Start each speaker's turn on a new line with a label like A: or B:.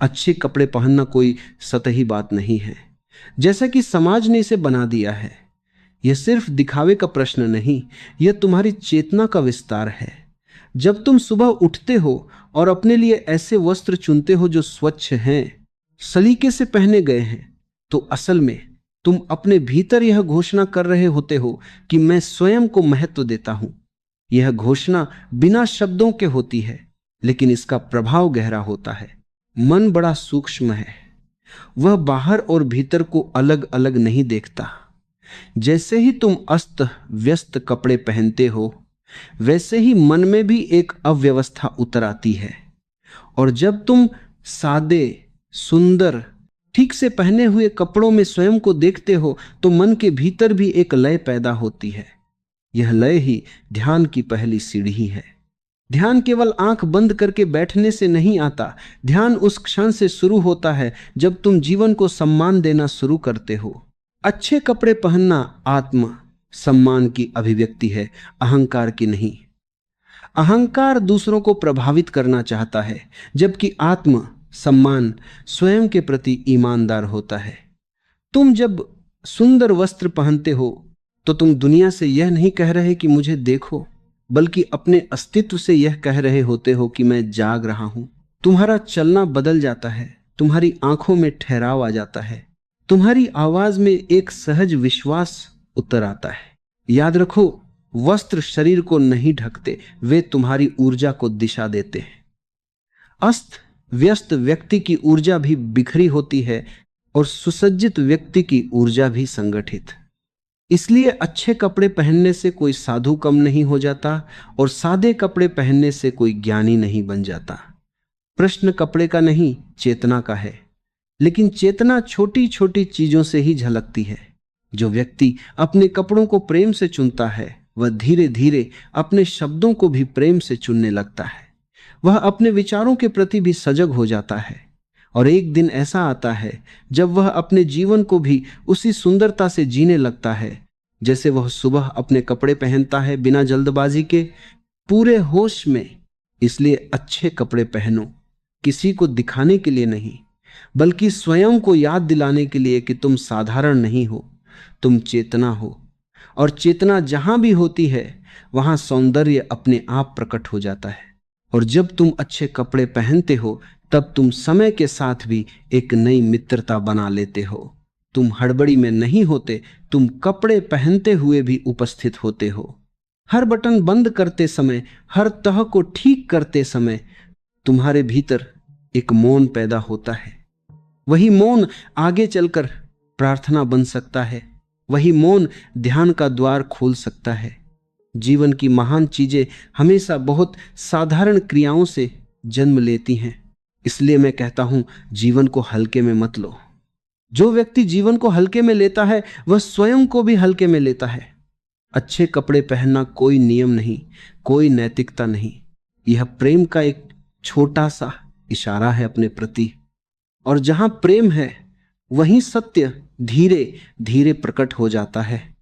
A: अच्छे कपड़े पहनना कोई सतही बात नहीं है जैसा कि समाज ने इसे बना दिया है। यह सिर्फ दिखावे का प्रश्न नहीं, यह तुम्हारी चेतना का विस्तार है। जब तुम सुबह उठते हो और अपने लिए ऐसे वस्त्र चुनते हो जो स्वच्छ हैं, सलीके से पहने गए हैं, तो असल में तुम अपने भीतर यह घोषणा कर रहे होते हो कि मैं स्वयं को महत्व देता हूं। यह घोषणा बिना शब्दों के होती है, लेकिन इसका प्रभाव गहरा होता है। मन बड़ा सूक्ष्म है, वह बाहर और भीतर को अलग अलग नहीं देखता। जैसे ही तुम अस्त व्यस्त कपड़े पहनते हो, वैसे ही मन में भी एक अव्यवस्था उतर आती है। और जब तुम सादे, सुंदर, ठीक से पहने हुए कपड़ों में स्वयं को देखते हो, तो मन के भीतर भी एक लय पैदा होती है। यह लय ही ध्यान की पहली सीढ़ी है। ध्यान केवल आंख बंद करके बैठने से नहीं आता। ध्यान उस क्षण से शुरू होता है जब तुम जीवन को सम्मान देना शुरू करते हो। अच्छे कपड़े पहनना आत्म सम्मान की अभिव्यक्ति है, अहंकार की नहीं। अहंकार दूसरों को प्रभावित करना चाहता है, जबकि आत्म सम्मान स्वयं के प्रति ईमानदार होता है। तुम जब सुंदर वस्त्र पहनते हो तो तुम दुनिया से यह नहीं कह रहे कि मुझे देखो, बल्कि अपने अस्तित्व से यह कह रहे होते हो कि मैं जाग रहा हूं। तुम्हारा चलना बदल जाता है, तुम्हारी आंखों में ठहराव आ जाता है, तुम्हारी आवाज में एक सहज विश्वास उतर आता है। याद रखो, वस्त्र शरीर को नहीं ढकते, वे तुम्हारी ऊर्जा को दिशा देते हैं। अस्त व्यस्त व्यक्ति की ऊर्जा भी बिखरी होती है और सुसज्जित व्यक्ति की ऊर्जा भी संगठित। इसलिए अच्छे कपड़े पहनने से कोई साधु कम नहीं हो जाता और सादे कपड़े पहनने से कोई ज्ञानी नहीं बन जाता। प्रश्न कपड़े का नहीं, चेतना का है। लेकिन चेतना छोटी छोटी चीजों से ही झलकती है। जो व्यक्ति अपने कपड़ों को प्रेम से चुनता है, वह धीरे धीरे अपने शब्दों को भी प्रेम से चुनने लगता है। वह अपने विचारों के प्रति भी सजग हो जाता है। और एक दिन ऐसा आता है जब वह अपने जीवन को भी उसी सुंदरता से जीने लगता है जैसे वह सुबह अपने कपड़े पहनता है, बिना जल्दबाजी के, पूरे होश में। इसलिए अच्छे कपड़े पहनो, किसी को दिखाने के लिए नहीं, बल्कि स्वयं को याद दिलाने के लिए कि तुम साधारण नहीं हो, तुम चेतना हो। और चेतना जहां भी होती है, वहां सौंदर्य अपने आप प्रकट हो जाता है। और जब तुम अच्छे कपड़े पहनते हो, तब तुम समय के साथ भी एक नई मित्रता बना लेते हो। तुम हड़बड़ी में नहीं होते, तुम कपड़े पहनते हुए भी उपस्थित होते हो। हर बटन बंद करते समय, हर तह को ठीक करते समय तुम्हारे भीतर एक मौन पैदा होता है। वही मौन आगे चलकर प्रार्थना बन सकता है, वही मौन ध्यान का द्वार खोल सकता है। जीवन की महान चीजें हमेशा बहुत साधारण क्रियाओं से जन्म लेती हैं। इसलिए मैं कहता हूं, जीवन को हल्के में मत लो। जो व्यक्ति जीवन को हल्के में लेता है, वह स्वयं को भी हल्के में लेता है। अच्छे कपड़े पहनना कोई नियम नहीं, कोई नैतिकता नहीं। यह प्रेम का एक छोटा सा इशारा है अपने प्रति। और जहां प्रेम है, वहीं सत्य धीरे धीरे प्रकट हो जाता है।